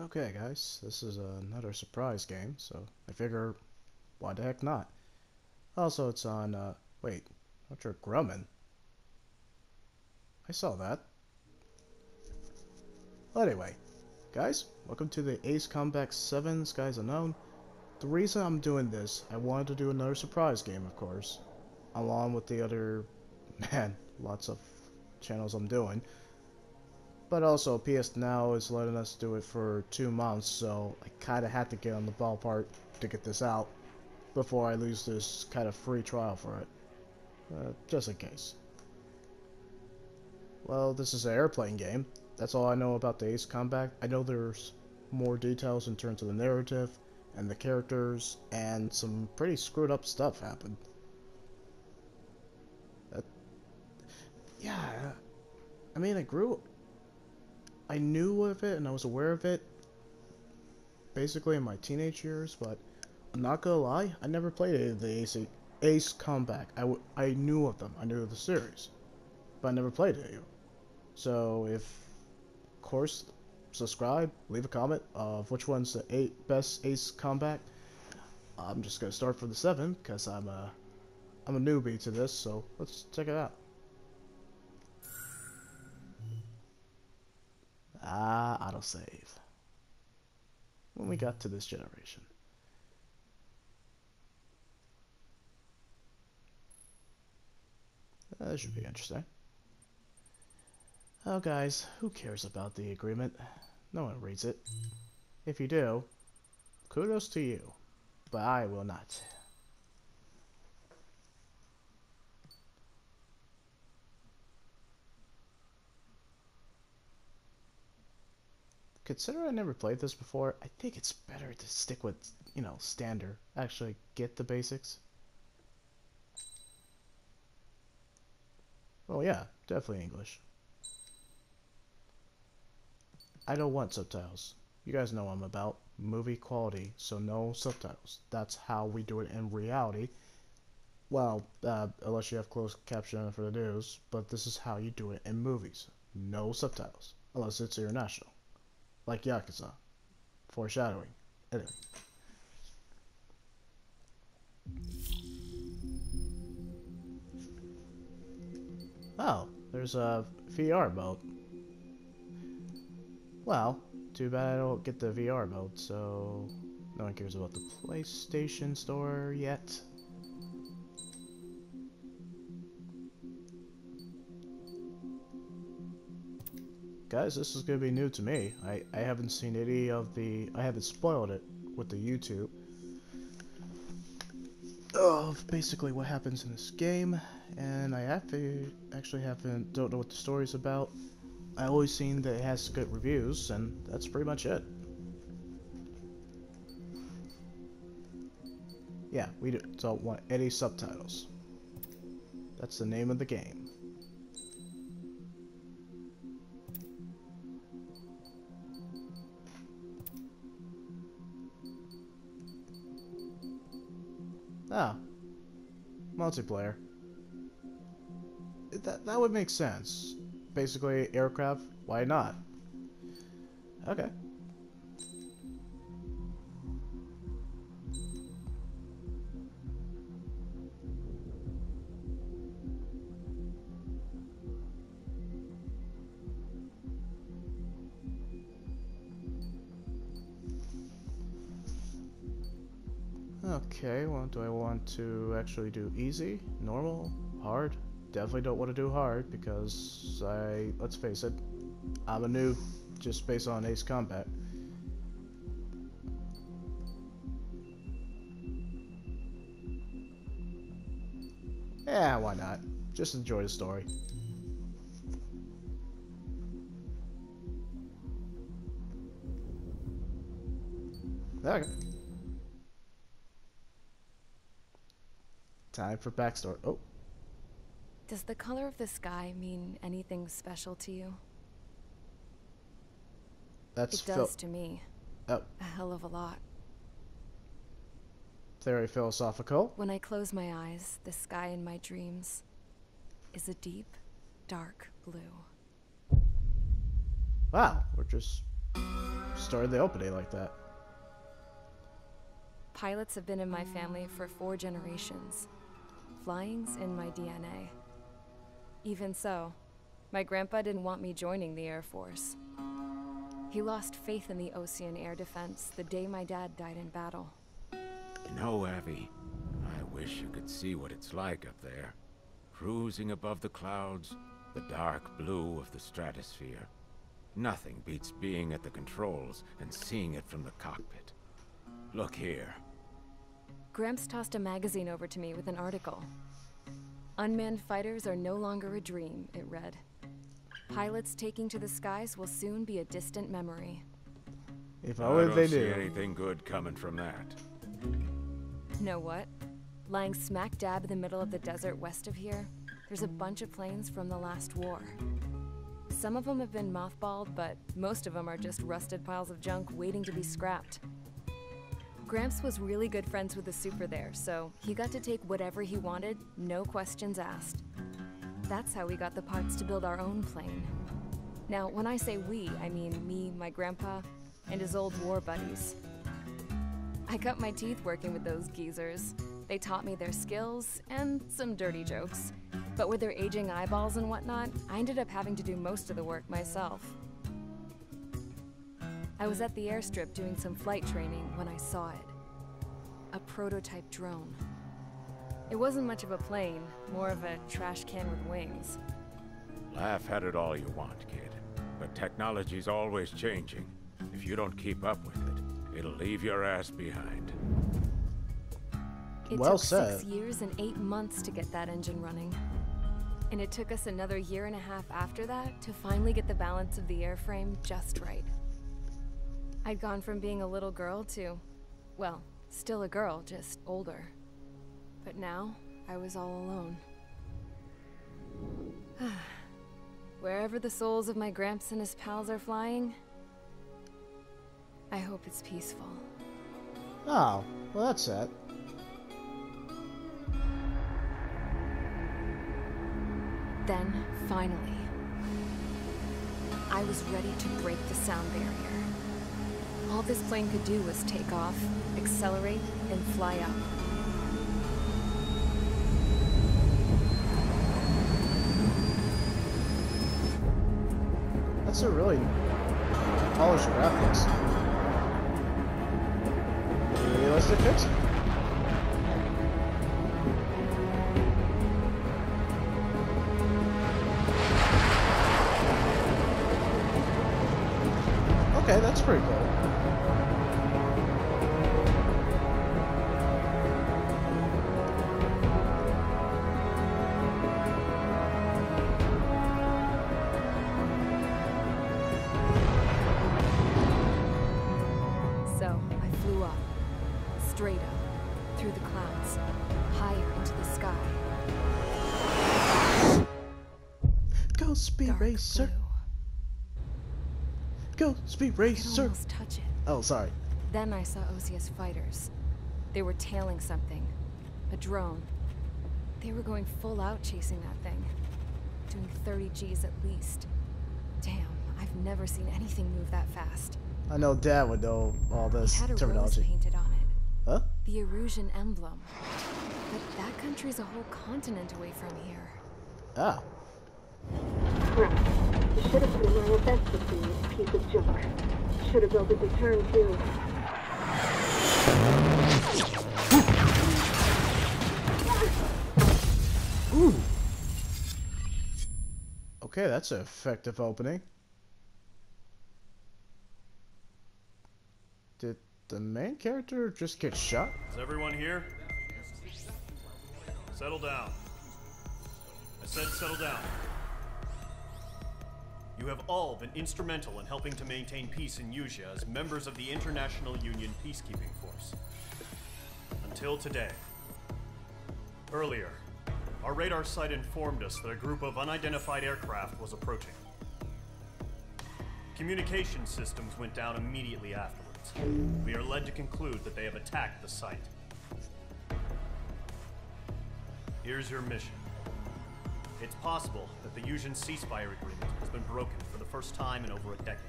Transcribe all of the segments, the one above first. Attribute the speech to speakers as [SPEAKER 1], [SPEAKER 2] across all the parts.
[SPEAKER 1] Okay guys, this is another surprise game, so I figure, why the heck not? Also, it's on, wait, Dr. Grumman? I saw that. Well, anyway, guys, welcome to the Ace Combat 7 Skies Unknown. The reason I'm doing this, I wanted to do another surprise game, of course, along with the other, man, lots of channels I'm doing. But also, PS Now is letting us do it for 2 months, so I kinda had to get on the ballpark to get this out before I lose this kind of free trial for it. Just in case. Well, this is an airplane game. That's all I know about the Ace Combat. I know there's more details in terms of the narrative and the characters, and some pretty screwed up stuff happened. Uh, yeah, I mean, I knew of it and I was aware of it basically in my teenage years, but I'm not gonna lie, I never played any of the Ace Combat. I knew of them, I knew of the series, but I never played any of them. So if, of course, subscribe, leave a comment of which one's the best Ace Combat. I'm just gonna start for the 7 because I'm a newbie to this, so let's check it out. Autosave. When we got to this generation. That should be interesting. Oh guys, who cares about the agreement? No one reads it. If you do, kudos to you, but I will not. Considering I never played this before, I think it's better to stick with, standard. Actually get the basics. Oh yeah, definitely English. I don't want subtitles. You guys know what I'm about. Movie quality, so no subtitles. That's how we do it in reality. Well, unless you have closed captioning for the news, but this is how you do it in movies. No subtitles, unless it's international. Like Yakuza. Foreshadowing. Anyway. Oh, there's a VR mode. Well, too bad I don't get the VR mode, so no one cares about the PlayStation Store yet. Guys, this is gonna be new to me. I haven't seen any of I haven't spoiled it with the YouTube of basically what happens in this game, and I actually don't know what the story's about. I always seen that it has good reviews, and that's pretty much it. Yeah, we don't want any subtitles. That's the name of the game. Ah, multiplayer. That would make sense. Basically, aircraft, why not? Okay. Okay, well, do I want to actually do easy, normal, hard? Definitely don't want to do hard because let's face it, I'm a noob just based on Ace Combat. Yeah, why not? Just enjoy the story. Okay. Time for backstory. Oh.
[SPEAKER 2] Does the color of the sky mean anything special to you?
[SPEAKER 1] That's
[SPEAKER 2] It does to me.
[SPEAKER 1] Oh.
[SPEAKER 2] A hell of a lot.
[SPEAKER 1] Very philosophical.
[SPEAKER 2] When I close my eyes, the sky in my dreams is a deep, dark blue.
[SPEAKER 1] Wow, we're just started the opening like that?
[SPEAKER 2] Pilots have been in my family for 4 generations. Flying's in my DNA. Even so, my grandpa didn't want me joining the Air Force. He lost faith in the Ocean Air Defense the day my dad died in battle.
[SPEAKER 3] You know, Abby, I wish you could see what it's like up there. Cruising above the clouds, the dark blue of the stratosphere. Nothing beats being at the controls and seeing it from the cockpit. Look here.
[SPEAKER 2] Gramps tossed a magazine over to me with an article. Unmanned fighters are no longer a dream, it read. Pilots taking to the skies will soon be a distant memory.
[SPEAKER 1] If only they
[SPEAKER 3] I don't see
[SPEAKER 1] knew.
[SPEAKER 3] anything good coming from that.
[SPEAKER 2] Know what? Lying smack dab in the middle of the desert west of here, there's a bunch of planes from the last war. Some of them have been mothballed, but most of them are just rusted piles of junk waiting to be scrapped. Gramps was really good friends with the super there, so he got to take whatever he wanted, no questions asked. That's how we got the parts to build our own plane. Now, when I say we, I mean me, my grandpa, and his old war buddies. I cut my teeth working with those geezers. They taught me their skills and some dirty jokes. But with their aging eyeballs and whatnot, I ended up having to do most of the work myself. I was at the airstrip doing some flight training when I saw it. A prototype drone. It wasn't much of a plane, more of a trash can with wings.
[SPEAKER 3] Laugh at it all you want, kid. But technology's always changing. If you don't keep up with it, it'll leave your ass behind.
[SPEAKER 2] It
[SPEAKER 1] Well
[SPEAKER 2] took
[SPEAKER 1] said.
[SPEAKER 2] 6 years and 8 months to get that engine running. And it took us another 1.5 years after that to finally get the balance of the airframe just right. I'd gone from being a little girl to, well, still a girl, just older. But now, I was all alone. Wherever the souls of my Gramps and his pals are flying, I hope it's peaceful.
[SPEAKER 1] Oh, well that's sad.
[SPEAKER 2] Then, finally, I was ready to break the sound barrier. All this plane could do was take off, accelerate, and fly up.
[SPEAKER 1] That's a really polished graphics. Realistic fix? Okay, that's pretty cool.
[SPEAKER 2] So, I flew up. Straight up. Through the clouds. Higher into the sky.
[SPEAKER 1] Go Speed
[SPEAKER 2] Dark
[SPEAKER 1] Racer!
[SPEAKER 2] blue.
[SPEAKER 1] Go Speed
[SPEAKER 2] I could
[SPEAKER 1] Racer!
[SPEAKER 2] almost touch it.
[SPEAKER 1] Oh, sorry.
[SPEAKER 2] Then I saw OCS fighters. They were tailing something. A drone. They were going full out chasing that thing. Doing 30 Gs at least. Damn, I've never seen anything move that fast.
[SPEAKER 1] I know Dad would know all
[SPEAKER 2] It
[SPEAKER 1] this
[SPEAKER 2] had a rose
[SPEAKER 1] terminology.
[SPEAKER 2] painted on it.
[SPEAKER 1] Huh?
[SPEAKER 2] The Erusian emblem. But that country's a whole continent away from here.
[SPEAKER 1] Ah.
[SPEAKER 4] Right. You should have put in my investor thing, this piece of junk. Should have built a return too.
[SPEAKER 1] Ooh. Okay, that's an effective opening. Did the main character just get shot?
[SPEAKER 5] Is everyone here? Settle down. I said settle down. You have all been instrumental in helping to maintain peace in Usea as members of the International Union Peacekeeping Force. Until today. Earlier, our radar site informed us that a group of unidentified aircraft was approaching. Communication systems went down immediately afterwards. We are led to conclude that they have attacked the site. Here's your mission. It's possible that the Usian ceasefire agreement has been broken for the first time in over a decade.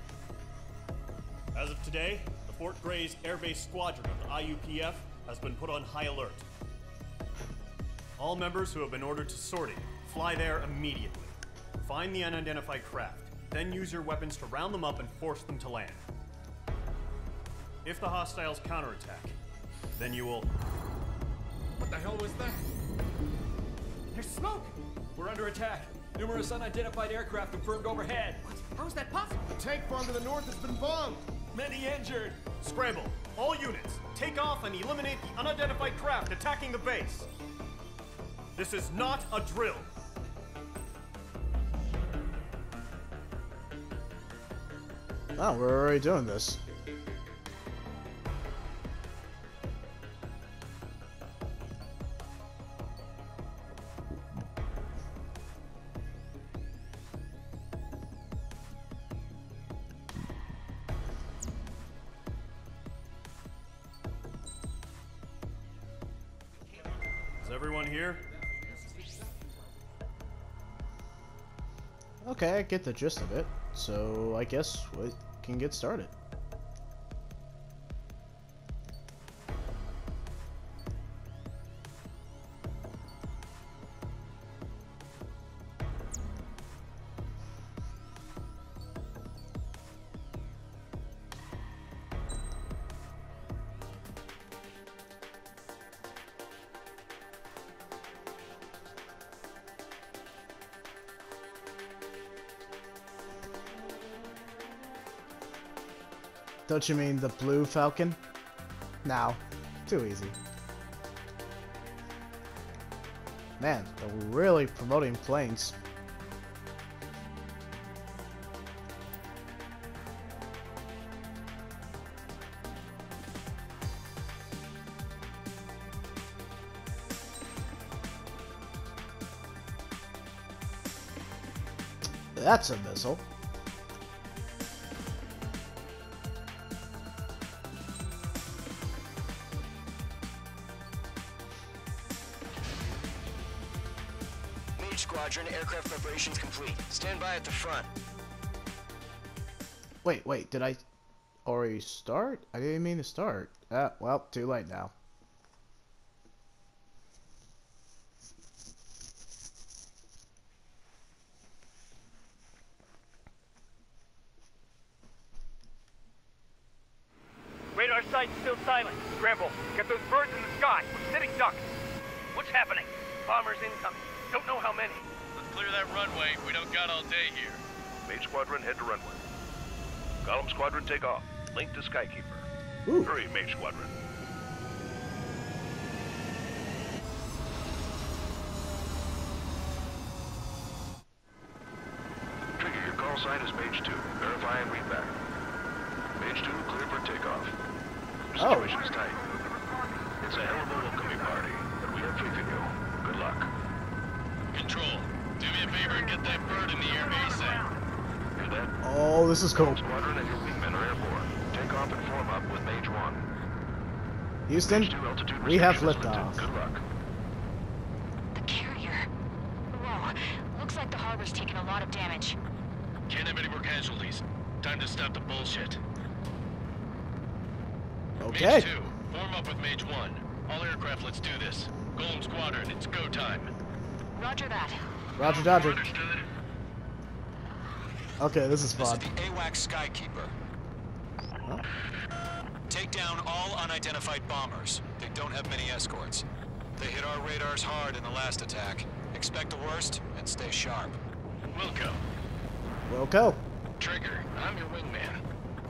[SPEAKER 5] As of today, the Fort Gray's Air Base Squadron of the IUPF has been put on high alert. All members who have been ordered to sortie, fly there immediately. Find the unidentified craft, then use your weapons to round them up and force them to land. If the hostiles counterattack, then you will...
[SPEAKER 6] What the hell was that?
[SPEAKER 7] There's smoke! We're under attack. Numerous unidentified aircraft confirmed overhead.
[SPEAKER 6] What? How is that possible?
[SPEAKER 8] The tank farm to the north has been bombed.
[SPEAKER 7] Many injured.
[SPEAKER 5] Scramble! All units, take off and eliminate the unidentified craft attacking the base. This is not a drill.
[SPEAKER 1] Oh, we're already doing this.
[SPEAKER 5] Is everyone here?
[SPEAKER 1] Okay, I get the gist of it. So I guess we can get started. Don't you mean the Blue Falcon? Now, too easy. Man, they're really promoting planes. That's a missile.
[SPEAKER 9] Squadron, aircraft preparations complete. Stand by at the front.
[SPEAKER 1] Wait, did I already start? I didn't mean to start. Well, too late now.
[SPEAKER 10] Radar site's still silent. Scramble. Get those birds in the sky. We're sitting ducks. What's happening? Bombers incoming. Don't know how many.
[SPEAKER 11] Let's clear that runway. We don't got all day here.
[SPEAKER 12] Mage Squadron, head to runway. Column Squadron, take off. Link to Skykeeper.
[SPEAKER 1] Ooh.
[SPEAKER 12] Hurry, Mage Squadron. Trigger, your call sign is Mage 2. Verify and read back. Mage 2, clear for takeoff. Situation's tight. It's a hell of a welcoming party, but we have faith in you. Good luck.
[SPEAKER 11] Control, do me a favor and get that bird in the air ASAP.
[SPEAKER 12] Hear that?
[SPEAKER 1] Oh, this is cool.
[SPEAKER 12] Squadron and your wingmen are airborne. Take off and form up with Mage 1.
[SPEAKER 1] Houston,
[SPEAKER 12] Mage 2, altitude
[SPEAKER 1] we have
[SPEAKER 12] restrictions
[SPEAKER 1] liftoff.
[SPEAKER 12] lifted. Good luck.
[SPEAKER 13] The carrier. Whoa, looks like the harbor's taken a lot of damage.
[SPEAKER 11] Can't have any more casualties. Time to stop the bullshit.
[SPEAKER 1] Okay.
[SPEAKER 11] Mage 2, form up with Mage 1. All aircraft, let's do this. Golem Squadron, it's go time.
[SPEAKER 13] Roger that.
[SPEAKER 1] Roger, Dodger.
[SPEAKER 11] Understood.
[SPEAKER 1] Okay, this is fun.
[SPEAKER 9] This is the AWACS Skykeeper.
[SPEAKER 1] Huh?
[SPEAKER 9] Take down all unidentified bombers. They don't have many escorts. They hit our radars hard in the last attack. Expect the worst and stay sharp.
[SPEAKER 11] Wilco.
[SPEAKER 1] Wilco.
[SPEAKER 11] Trigger, I'm your wingman.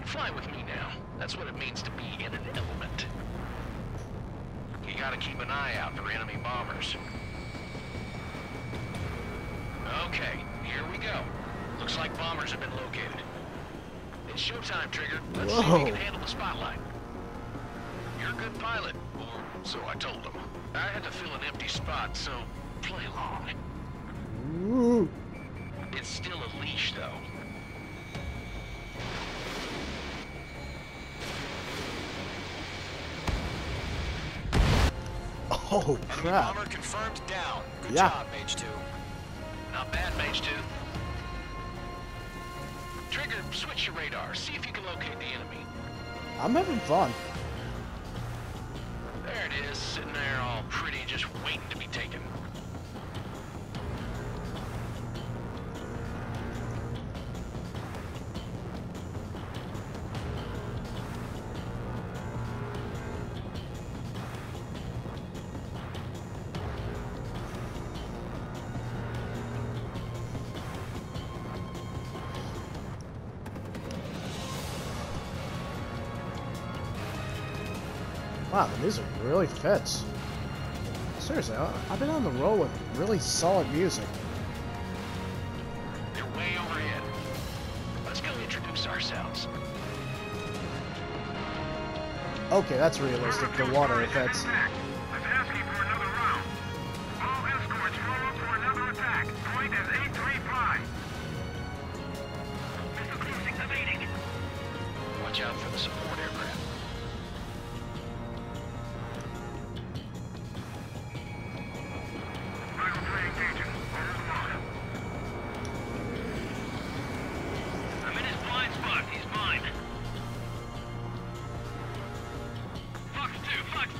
[SPEAKER 11] Fly with me now. That's what it means to be in an element. You gotta keep an eye out for enemy bombers. Okay, here we go. Looks like bombers have been located. It's showtime, Trigger. Let's see if we can handle the spotlight. You're a good pilot, or so I told them. I had to fill an empty spot, so play along.
[SPEAKER 1] Ooh.
[SPEAKER 11] It's still a leash, though.
[SPEAKER 1] Oh,
[SPEAKER 9] Enemy
[SPEAKER 1] crap.
[SPEAKER 9] bomber confirmed down. Good
[SPEAKER 1] Yeah.
[SPEAKER 9] job, Mage 2.
[SPEAKER 11] Not bad, Mage 2. Trigger, switch your radar. See if you can locate the enemy.
[SPEAKER 1] I'm having fun.
[SPEAKER 11] There it is, sitting there all pretty, just waiting to be taken.
[SPEAKER 1] Wow, the music really fits. Seriously, I've been on the roll with really solid music.
[SPEAKER 11] They're way overhead. Let's go introduce ourselves.
[SPEAKER 1] Okay, that's realistic. The water effects.
[SPEAKER 12] Let's ask you for another round. All escorts roll up for another attack. Point is 835.
[SPEAKER 11] Mr. Cruising, evading. Watch out for the support aircraft.
[SPEAKER 10] I'm in his blind spot. He's mine. Fox 2, Fox 2.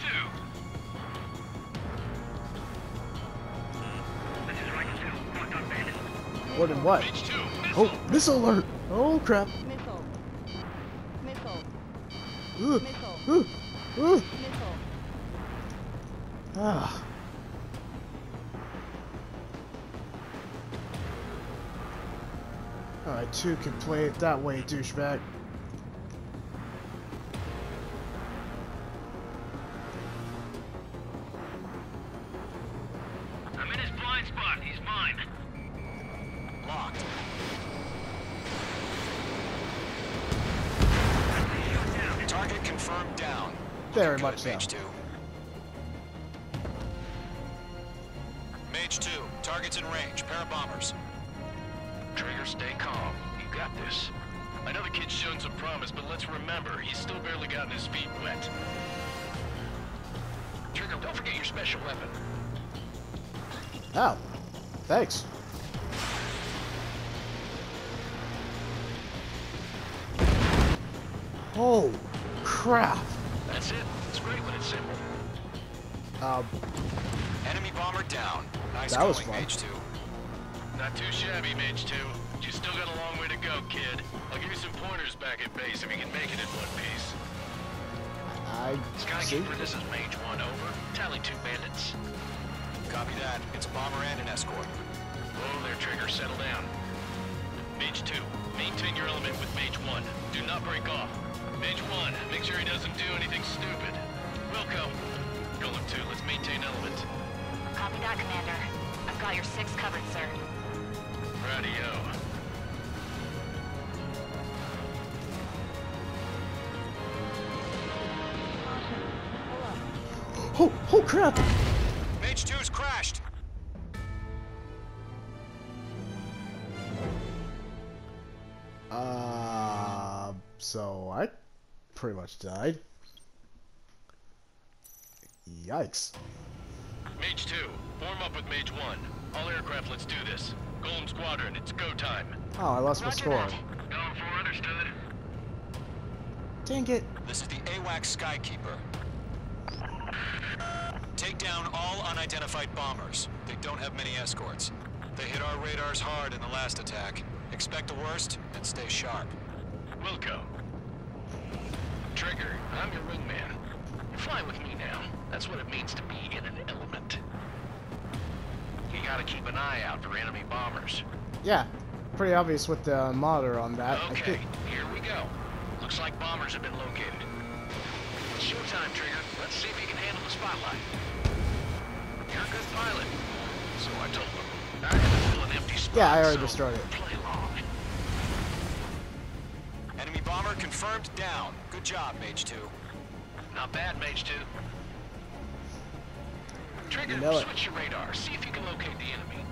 [SPEAKER 10] This is right to locked on bandit.
[SPEAKER 1] What and what? Oh, missile alert! Oh crap!
[SPEAKER 4] Missile. Missile.
[SPEAKER 1] Ooh.
[SPEAKER 4] Missile.
[SPEAKER 1] Ooh. Ooh.
[SPEAKER 4] Missile.
[SPEAKER 1] Ah. Alright, 2 can play it that way, douchebag.
[SPEAKER 10] I'm in his blind spot. He's mine.
[SPEAKER 9] Locked. Target confirmed down.
[SPEAKER 1] Very much so.
[SPEAKER 9] Mage 2. Mage 2, target's in range. Pair of bombers.
[SPEAKER 11] Trigger, stay calm. You got this. I know the kid's shown some promise, but let's remember, he's still barely gotten his feet wet. Trigger, don't forget your special weapon.
[SPEAKER 1] Oh, thanks. Oh, crap.
[SPEAKER 11] That's it. It's great when it's simple.
[SPEAKER 9] Enemy bomber down. Nice
[SPEAKER 1] That
[SPEAKER 9] going,
[SPEAKER 1] was fun.
[SPEAKER 9] Mage 2.
[SPEAKER 11] Not too shabby, Mage 2. You still got a long way to go, kid. I'll give you some pointers back at base if you can make it in one piece.
[SPEAKER 1] I see.
[SPEAKER 11] Skykeeper, this is Mage 1, over. Tally 2 bandits.
[SPEAKER 9] Copy that. It's a bomber and an escort.
[SPEAKER 11] Whoa there, Trigger. Settle down. Mage 2, maintain your element with Mage 1. Do not break off. Mage 1, make sure he doesn't do anything stupid. Wilco. Golem 2, let's maintain element.
[SPEAKER 13] Copy that, Commander. I've got your 6 covered, sir.
[SPEAKER 11] Radio.
[SPEAKER 1] Oh crap!
[SPEAKER 9] Mage 2's crashed.
[SPEAKER 1] So I pretty much died. Yikes.
[SPEAKER 11] Mage 2, form up with Mage 1. All aircraft, let's do this. Golem Squadron, it's go time.
[SPEAKER 1] Oh, I lost my
[SPEAKER 13] Roger
[SPEAKER 1] score.
[SPEAKER 13] that.
[SPEAKER 11] Going for understood.
[SPEAKER 1] Dang it.
[SPEAKER 9] This is the AWAC Skykeeper. Take down all unidentified bombers. They don't have many escorts. They hit our radars hard in the last attack. Expect the worst and stay sharp.
[SPEAKER 11] Wilco. Trigger, I'm your wingman. You fly with me now. That's what it means to be in an element. You gotta keep an eye out for enemy bombers.
[SPEAKER 1] Yeah, pretty obvious with the monitor on that.
[SPEAKER 11] Okay, here we go. Looks like bombers have been located. It's showtime, Trigger. Let's see if you can handle the spotlight. You're a good pilot. So I told them. I had to fill an empty spot.
[SPEAKER 1] Yeah, I already
[SPEAKER 11] so
[SPEAKER 1] destroyed it.
[SPEAKER 11] Play along.
[SPEAKER 9] Enemy bomber confirmed down. Good job, Mage 2.
[SPEAKER 11] Not bad, Mage 2. Trigger,
[SPEAKER 1] You know it.
[SPEAKER 11] switch your radar. See if you can locate the enemy.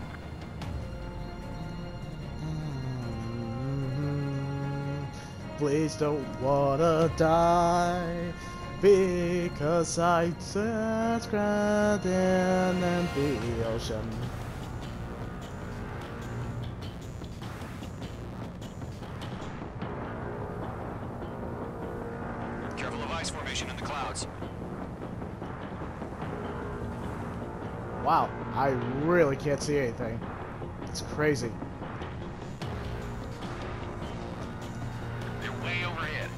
[SPEAKER 1] Please don't wanna die, because I just cried in the ocean.
[SPEAKER 9] ice formation in the clouds.
[SPEAKER 1] Wow, I really can't see anything. It's crazy.
[SPEAKER 11] They're way overhead.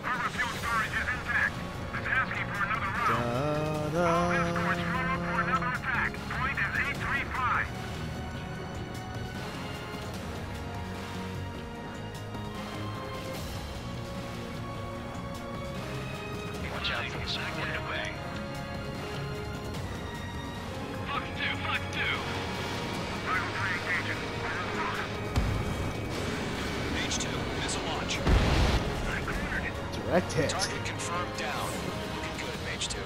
[SPEAKER 12] Harbor fuel storage is intact. It's asking for another round.
[SPEAKER 1] Da,
[SPEAKER 12] All
[SPEAKER 1] da.
[SPEAKER 12] escorts roll up for another attack. Point is 835.
[SPEAKER 11] Watch out for the second away. Fox 2, Fox 2.
[SPEAKER 12] Rival 3 engaging.
[SPEAKER 9] Mage 2, missile launch.
[SPEAKER 1] Direct hit.
[SPEAKER 9] Target confirmed down. Looking good, Mage 2.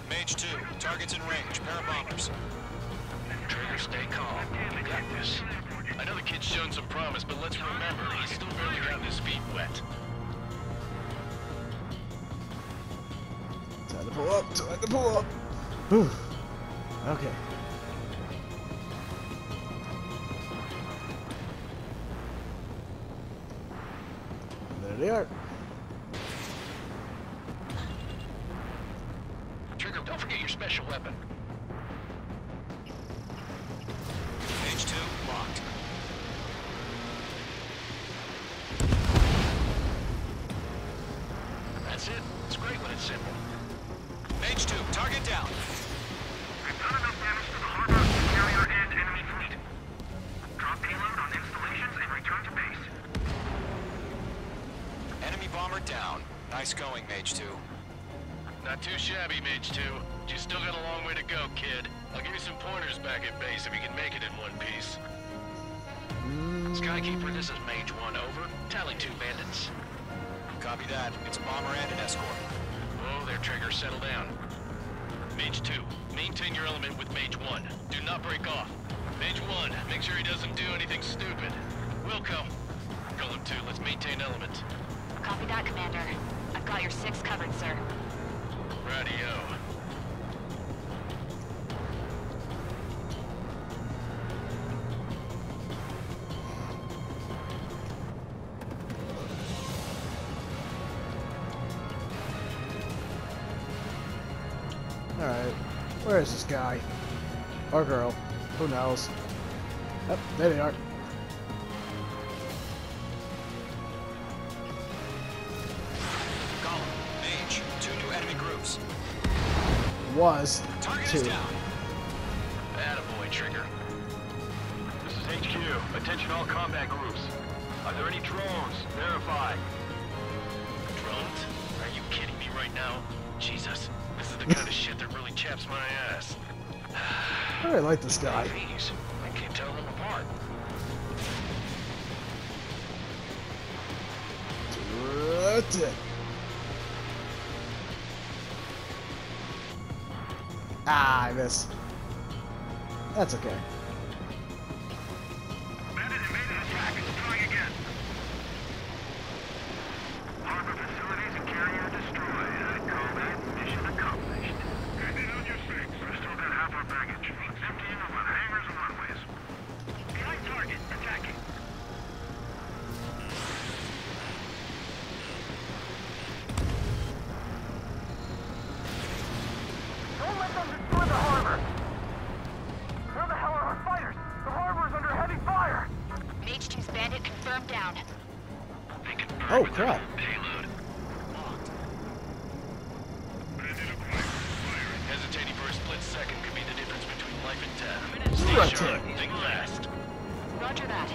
[SPEAKER 9] Mage 2, target's in range. Pair of bombers.
[SPEAKER 11] Trigger, stay calm. You got this. I know the kid's shown some promise, but let's remember, he's still barely gotten his feet wet.
[SPEAKER 1] Time to pull up. Time to pull up. Whew. Okay. There they are.
[SPEAKER 11] Trigger, don't forget your special weapon.
[SPEAKER 9] Mage 2, locked.
[SPEAKER 11] That's it. It's great when it's simple.
[SPEAKER 9] Mage 2, target down.
[SPEAKER 12] We've done enough damage to the harbor, carrier, and enemy fleet. Drop payload on installations and return to base.
[SPEAKER 9] Enemy bomber down. Nice going, Mage 2.
[SPEAKER 11] Not too shabby, Mage 2. You still got a long way to go, kid. I'll give you some pointers back at base if you can make it in one piece. Skykeeper, this is Mage 1, over. Tally 2 bandits.
[SPEAKER 9] Copy that. It's a bomber and an escort.
[SPEAKER 11] Oh, there, Trigger, settle down. Mage 2, maintain your element with Mage 1. Do not break off. Mage 1, make sure he doesn't do anything stupid. We'll come. Golem 2, let's maintain element.
[SPEAKER 13] Copy that, Commander. I've got your 6 covered, sir.
[SPEAKER 11] Radio.
[SPEAKER 1] Alright. Where is this guy? Or girl? Who knows? Yep, there they are.
[SPEAKER 9] Golem, Mage, 2 new enemy groups.
[SPEAKER 1] Was
[SPEAKER 9] Target
[SPEAKER 1] two.
[SPEAKER 9] is down.
[SPEAKER 11] Attaboy, Trigger.
[SPEAKER 12] This is HQ. Attention all combat groups. Are there any drones? Verify.
[SPEAKER 11] Drones? Are you kidding me right now? Jesus, this is the kind of shit that really chaps my ass.
[SPEAKER 1] I really like this guy.
[SPEAKER 11] Jeez, I can't tell them apart.
[SPEAKER 1] That's it. Ah, I missed. That's okay.
[SPEAKER 12] Bandit invaded attack. Trying again. Harbor facilities and carrier destroyed. Combat mission accomplished. Bandit on your 6. We've still got half our baggage. Emptying of our hangars and runways. Behind target. Attacking.
[SPEAKER 10] Don't let them destroy the harbor! Where the hell are our fighters? The harbor is under heavy fire!
[SPEAKER 13] Mage 2's bandit confirmed down.
[SPEAKER 11] They confirmed
[SPEAKER 1] Oh,
[SPEAKER 11] with their
[SPEAKER 1] crap.
[SPEAKER 11] full payload.
[SPEAKER 9] Locked.
[SPEAKER 12] Bandit acquired. Firing.
[SPEAKER 11] Hesitating for a split second could be the difference between life and death.
[SPEAKER 1] Right.
[SPEAKER 11] Stay sharp. Think fast.
[SPEAKER 13] Roger that.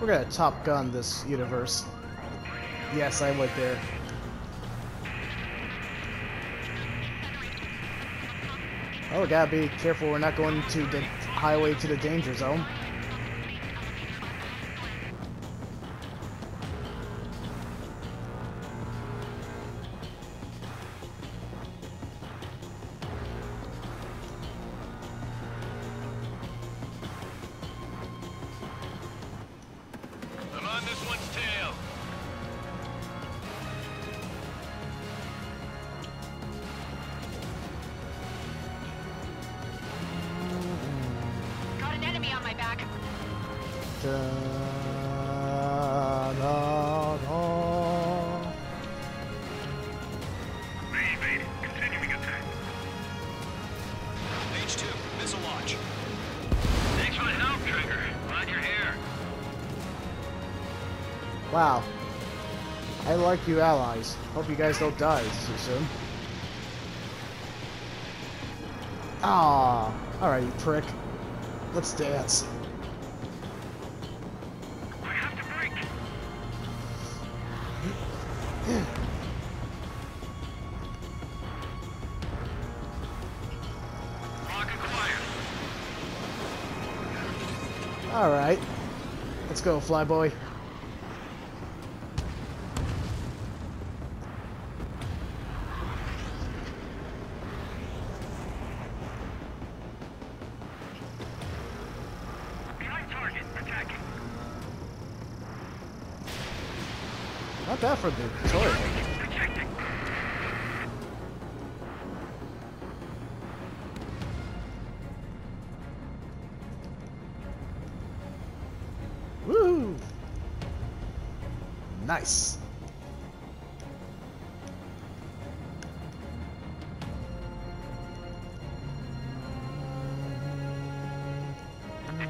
[SPEAKER 1] We're gonna Top Gun this universe. Yes, I went there. Oh, we gotta be careful we're not going to the highway to the danger zone.
[SPEAKER 11] I'm on this one's tail.
[SPEAKER 1] Da, da, da.
[SPEAKER 12] They evaded. Continuing attack.
[SPEAKER 9] H2, missile launch.
[SPEAKER 11] Thanks for the help, Trigger. Glad you're here.
[SPEAKER 1] Wow. I like you allies. Hope you guys don't die too soon. Ah, alright, you prick. Let's dance.
[SPEAKER 11] I have to break. Lock acquired.
[SPEAKER 1] Alright. Let's go, Flyboy.
[SPEAKER 11] Behind target. Attacking.
[SPEAKER 1] Not bad for the tutorial.
[SPEAKER 11] Protecting.
[SPEAKER 1] Woo! Nice.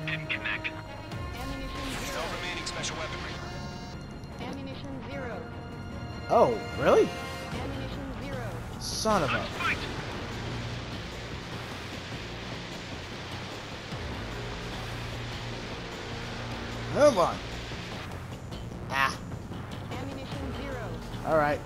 [SPEAKER 11] Didn't connect.
[SPEAKER 13] Ammunition
[SPEAKER 9] No
[SPEAKER 13] zero.
[SPEAKER 9] remaining special weaponry.
[SPEAKER 13] Ammunition zero.
[SPEAKER 1] Oh, really?
[SPEAKER 13] Ammunition zero.
[SPEAKER 1] Son of a...
[SPEAKER 11] Fight.
[SPEAKER 1] Come on. Ah,
[SPEAKER 13] Ammunition zero.
[SPEAKER 1] alright.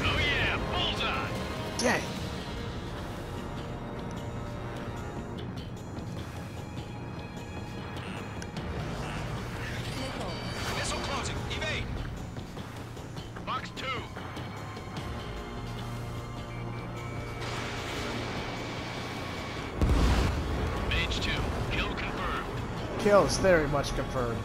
[SPEAKER 11] Oh yeah, bullseye.
[SPEAKER 1] Dang.
[SPEAKER 9] Missile closing. Evade.
[SPEAKER 11] Box 2. Mage 2. Kill confirmed.
[SPEAKER 1] Kill is very much confirmed.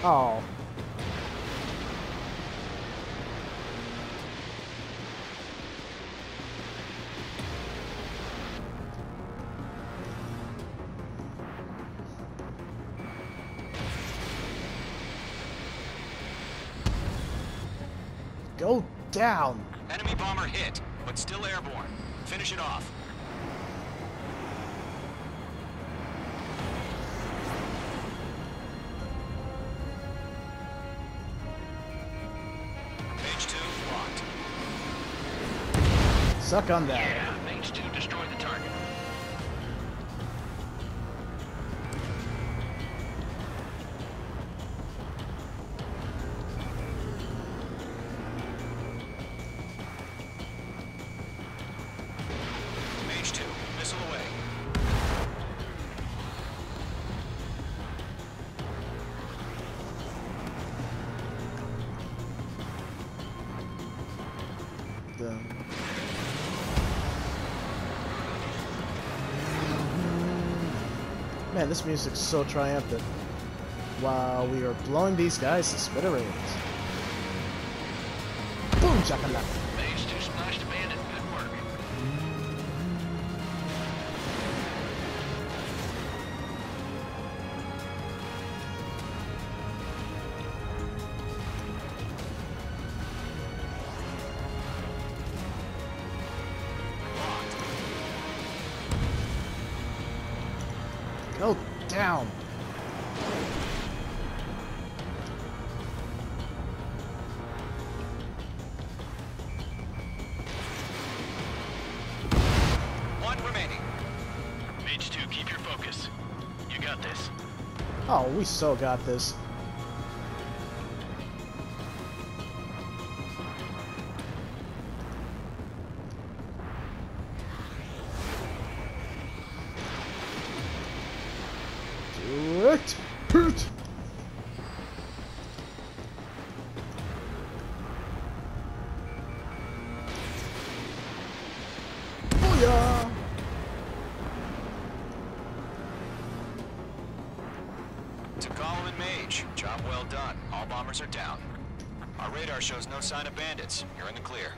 [SPEAKER 1] Oh. Go down.
[SPEAKER 9] Enemy bomber hit, but still airborne. Finish it off. Page 2 locked.
[SPEAKER 1] Suck on that.
[SPEAKER 11] Yeah, Mage 2 destroyed the target.
[SPEAKER 9] Mage 2, missile away.
[SPEAKER 1] Done. Man, this music's so triumphant. While we are blowing these guys to smithereens. Boom, chakalaka.
[SPEAKER 11] Mage 2 splashed a bandit. Good work.
[SPEAKER 1] Go down.
[SPEAKER 11] Mage 2, keep your focus. You got this.
[SPEAKER 1] Oh, we so got this. Do it! Put! Booyah!
[SPEAKER 9] To Column and Mage, job well done. All bombers are down. Our radar shows no sign of bandits. You're in the clear.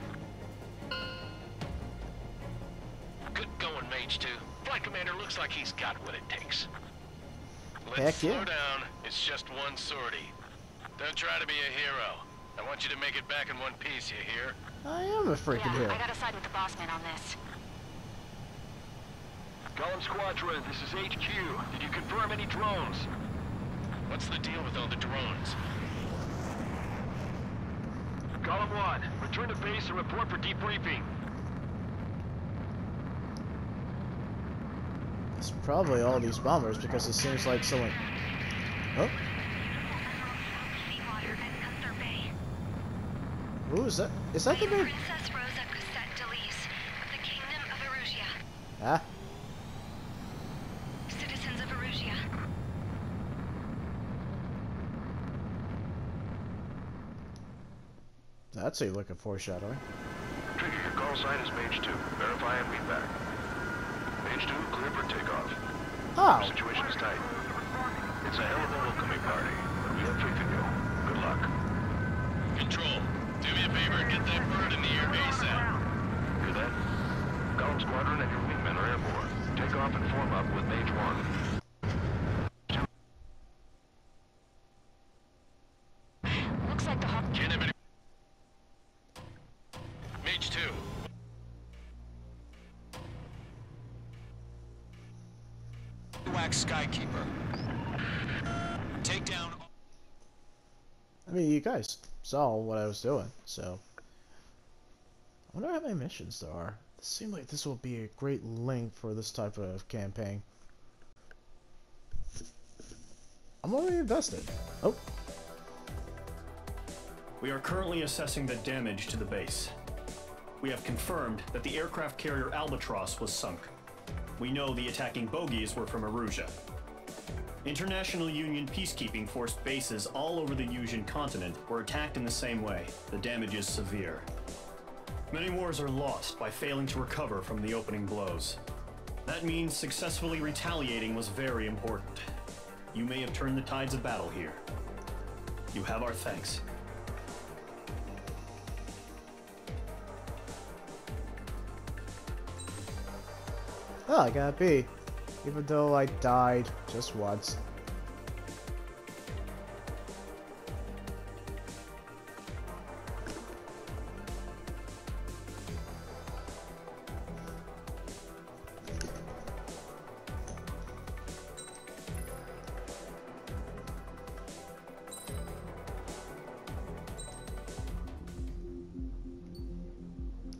[SPEAKER 11] Good going, Mage 2. Flight Commander looks like he's got what it takes.
[SPEAKER 1] Heck
[SPEAKER 11] Let's
[SPEAKER 1] yeah.
[SPEAKER 11] slow down. It's just one sortie. Don't try to be a hero. I want you to make it back in one piece, you hear?
[SPEAKER 1] I am a freaking hero.
[SPEAKER 13] I gotta side with the boss man on this.
[SPEAKER 12] Column Squadron, this is HQ. Did you confirm any drones?
[SPEAKER 11] What's the deal with all the drones?
[SPEAKER 12] Column 1, return to base and report for debriefing.
[SPEAKER 1] It's probably all these bombers because it seems like someone... Oh? Who is that? Is that the name? Ah?
[SPEAKER 13] Citizens of Erusia.
[SPEAKER 1] That's a look of foreshadowing.
[SPEAKER 12] Trigger, your call sign is Mage 2. Verify and read back. Mage 2, clear for takeoff.
[SPEAKER 1] Oh!
[SPEAKER 12] The situation is tight. It's a hell of a welcoming party, but we have faith in you. Good luck.
[SPEAKER 11] Control, do me a favor and get that bird in the air base out.
[SPEAKER 12] Hear that? Column Squadron and your wingmen are airborne. Take off and form up with Mage 1.
[SPEAKER 13] Looks like the hawk.
[SPEAKER 11] Can't have any... Mage 2.
[SPEAKER 9] Wax Skykeeper. Take down...
[SPEAKER 1] I mean, you guys saw what I was doing, so... I wonder how many missions there are. It seems like this will be a great link for this type of campaign. I'm already invested. Oh.
[SPEAKER 5] We are currently assessing the damage to the base. We have confirmed that the aircraft carrier Albatross was sunk. We know the attacking bogies were from Erusia. International Union peacekeeping force bases all over the Yusian continent were attacked in the same way. The damage is severe. Many wars are lost by failing to recover from the opening blows. That means successfully retaliating was very important. You may have turned the tides of battle here. You have our thanks.
[SPEAKER 1] Oh, I got a B. Even though I died just once.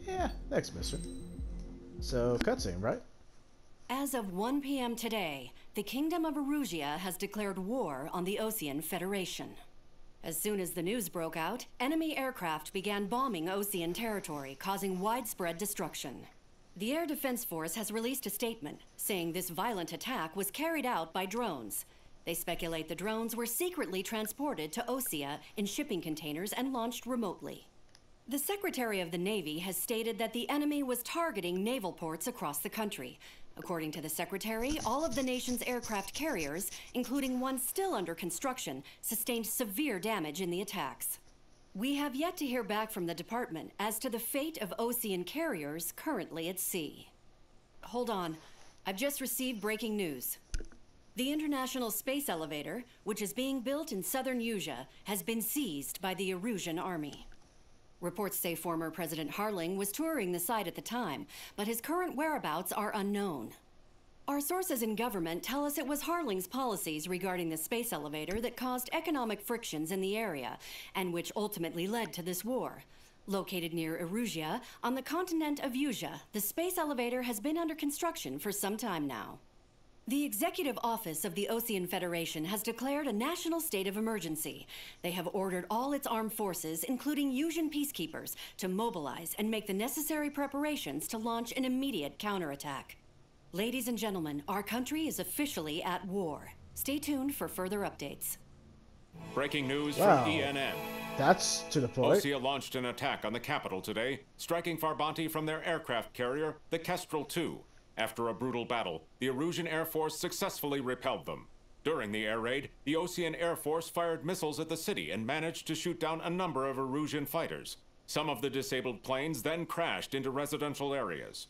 [SPEAKER 1] Yeah, next mission. So, cutscene, right?
[SPEAKER 14] As of 1 p.m. today, the Kingdom of Erusia has declared war on the Osean Federation. As soon as the news broke out, enemy aircraft began bombing Osean territory, causing widespread destruction. The Air Defense Force has released a statement saying this violent attack was carried out by drones. They speculate the drones were secretly transported to Osea in shipping containers and launched remotely. The Secretary of the Navy has stated that the enemy was targeting naval ports across the country. According to the Secretary, all of the nation's aircraft carriers, including one still under construction, sustained severe damage in the attacks. We have yet to hear back from the department as to the fate of Osean carriers currently at sea. Hold on. I've just received breaking news. The International Space Elevator, which is being built in southern Yusia, has been seized by the Erusian army. Reports say former President Harling was touring the site at the time, but his current whereabouts are unknown. Our sources in government tell us it was Harling's policies regarding the space elevator that caused economic frictions in the area, and which ultimately led to this war. Located near Erusia, on the continent of Yusia, the space elevator has been under construction for some time now. The Executive Office of the Ocean Federation has declared a national state of emergency. They have ordered all its armed forces, including Yusian peacekeepers, to mobilize and make the necessary preparations to launch an immediate counterattack. Ladies and gentlemen, our country is officially at war. Stay tuned for further updates.
[SPEAKER 3] Breaking news
[SPEAKER 1] Wow.
[SPEAKER 3] from ENN.
[SPEAKER 1] That's to the point.
[SPEAKER 3] Osea launched an attack on the capital today, striking Farbanti from their aircraft carrier, the Kestrel II. After a brutal battle, the Erusian Air Force successfully repelled them. During the air raid, the Ocean Air Force fired missiles at the city and managed to shoot down a number of Erusian fighters. Some of the disabled planes then crashed into residential areas.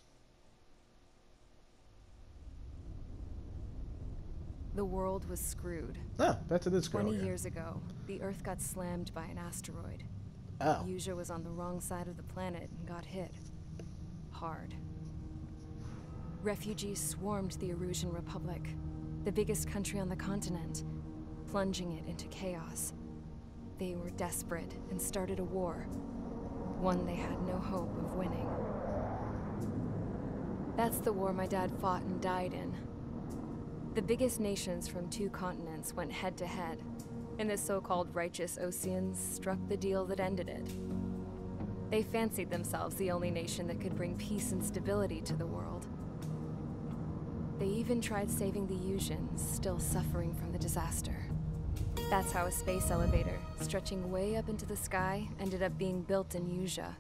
[SPEAKER 2] The world was screwed.
[SPEAKER 1] Ah, back to this girl
[SPEAKER 2] 20
[SPEAKER 1] again.
[SPEAKER 2] years ago, the Earth got slammed by an asteroid.
[SPEAKER 1] Oh.
[SPEAKER 2] Yusia was on the wrong side of the planet and got hit. Hard. Refugees swarmed the Erusian Republic, the biggest country on the continent, plunging it into chaos. They were desperate and started a war, one they had no hope of winning. That's the war my dad fought and died in. The biggest nations from 2 continents went head-to-head, and the so-called righteous Oceans struck the deal that ended it. They fancied themselves the only nation that could bring peace and stability to the world. They even tried saving the Yusians, still suffering from the disaster. That's how a space elevator, stretching way up into the sky, ended up being built in Yusia,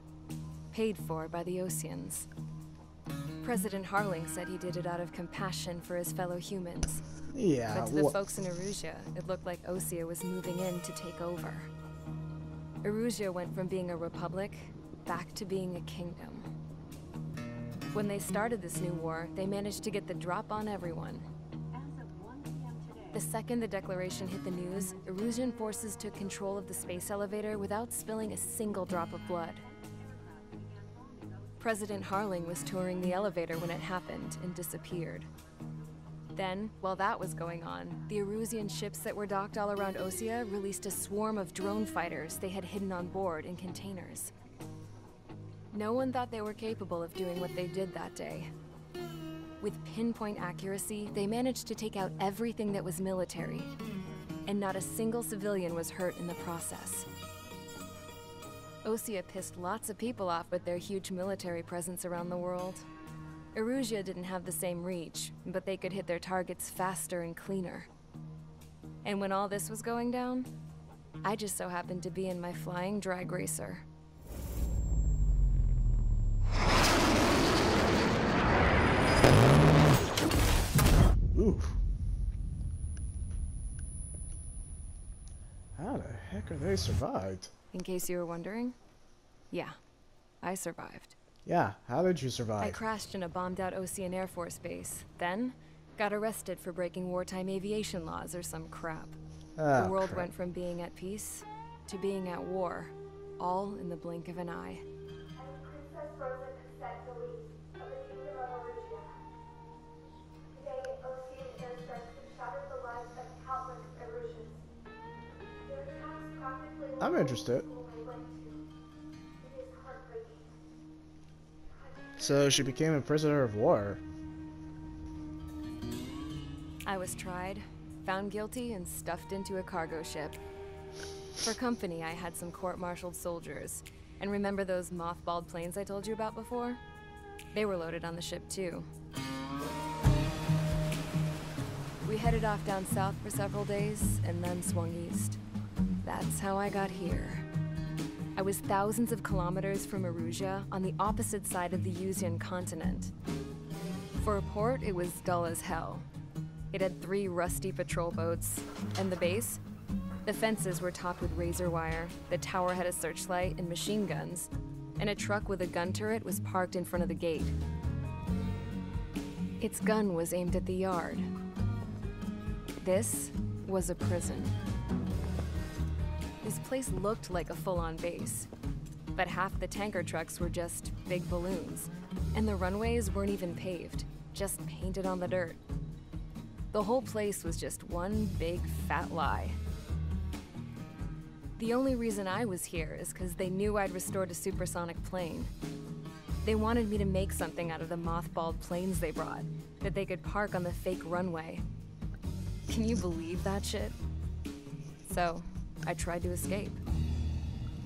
[SPEAKER 2] paid for by the Oceans. President Harling said he did it out of compassion for his fellow humans.
[SPEAKER 1] Yeah,
[SPEAKER 2] But to the folks in Erusia, it looked like Osea was moving in to take over. Erusia went from being a republic back to being a kingdom. When they started this new war, they managed to get the drop on everyone. The second the declaration hit the news, Erusian forces took control of the space elevator without spilling a single drop of blood. President Harling was touring the elevator when it happened and disappeared. Then, while that was going on, the Erusian ships that were docked all around Osea released a swarm of drone fighters they had hidden on board in containers. No one thought they were capable of doing what they did that day. With pinpoint accuracy, they managed to take out everything that was military, and not a single civilian was hurt in the process. Osea pissed lots of people off with their huge military presence around the world. Erusia didn't have the same reach, but they could hit their targets faster and cleaner. And when all this was going down, I just so happened to be in my flying drag racer.
[SPEAKER 1] Oof. How the heck are they survived?
[SPEAKER 2] In case you were wondering, yeah, I survived.
[SPEAKER 1] Yeah, how did you survive?
[SPEAKER 2] I crashed in a bombed-out Ocean Air Force base, then got arrested for breaking wartime aviation laws or some crap.
[SPEAKER 1] Oh,
[SPEAKER 2] the world
[SPEAKER 1] crap.
[SPEAKER 2] went from being at peace to being at war, all in the blink of an eye.
[SPEAKER 4] Princess Rosa consent release of the Kingdom of Erusia. Today, Ocean airstrikes have shattered the lives of countless Erusians. Their attacks practically
[SPEAKER 1] I'm interested.
[SPEAKER 4] It is heartbreaking.
[SPEAKER 1] So she became a prisoner of war.
[SPEAKER 2] I was tried, found guilty, and stuffed into a cargo ship. For company, I had some court-martialed soldiers. And remember those mothballed planes I told you about before? They were loaded on the ship, too. We headed off down south for several days, and then swung east. That's how I got here. I was thousands of kilometers from Erusia, on the opposite side of the Yusian continent. For a port, it was dull as hell. It had 3 rusty patrol boats, and the base? The fences were topped with razor wire, the tower had a searchlight and machine guns, and a truck with a gun turret was parked in front of the gate. Its gun was aimed at the yard. This was a prison. This place looked like a full-on base, but half the tanker trucks were just big balloons, and the runways weren't even paved, just painted on the dirt. The whole place was just one big fat lie. The only reason I was here is because they knew I'd restored a supersonic plane. They wanted me to make something out of the mothballed planes they brought, that they could park on the fake runway. Can you believe that shit? So, I tried to escape.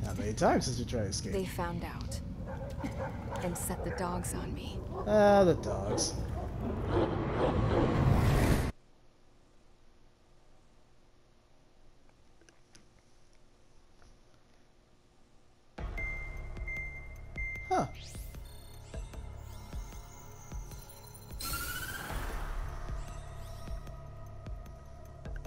[SPEAKER 1] How many times did you try to escape?
[SPEAKER 2] They found out. And set the dogs on me.
[SPEAKER 1] Ah, the dogs. Huh.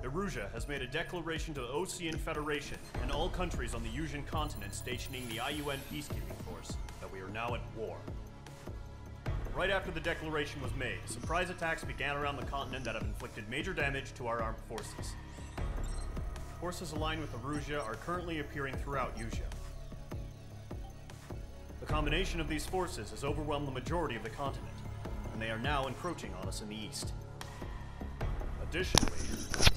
[SPEAKER 5] Erusia has made a declaration to the Ocean Federation and all countries on the Yusian continent stationing the IUN peacekeeping force that we are now at war. Right after the declaration was made, surprise attacks began around the continent that have inflicted major damage to our armed forces. Forces aligned with Erusia are currently appearing throughout Yusia. The combination of these forces has overwhelmed the majority of the continent, and they are now encroaching on us in the east. Additionally,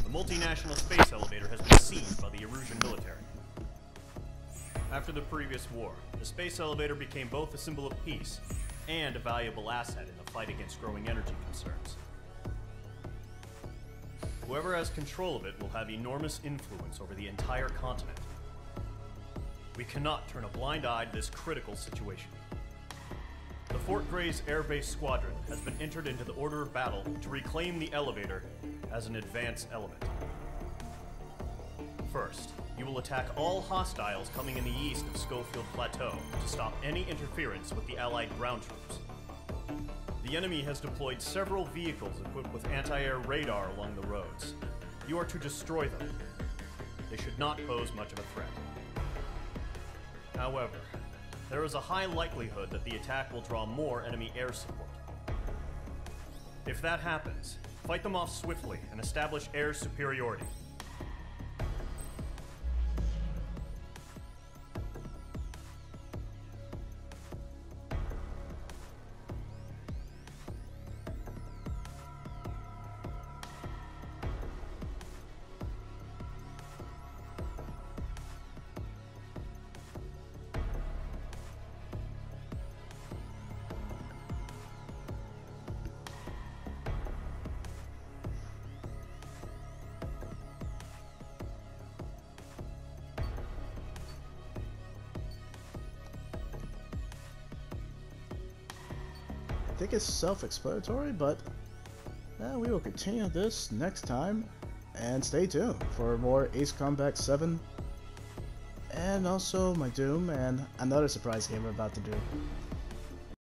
[SPEAKER 5] the multinational space elevator has been seized by the Erusian military. After the previous war, the space elevator became both a symbol of peace and a valuable asset in the fight against growing energy concerns. Whoever has control of it will have enormous influence over the entire continent. We cannot turn a blind eye to this critical situation. The Fort Gray's Air Base Squadron has been entered into the order of battle to reclaim the elevator as an advance element. First, you will attack all hostiles coming in the east of Schofield Plateau to stop any interference with the Allied ground troops. The enemy has deployed several vehicles equipped with anti-air radar along the roads. You are to destroy them. They should not pose much of a threat. However, there is a high likelihood that the attack will draw more enemy air support. If that happens, fight them off swiftly and establish air superiority.
[SPEAKER 1] I think it's self-explanatory, but we will continue this next time, and stay tuned for more Ace Combat 7, and also my Doom, and another surprise game we're about to do.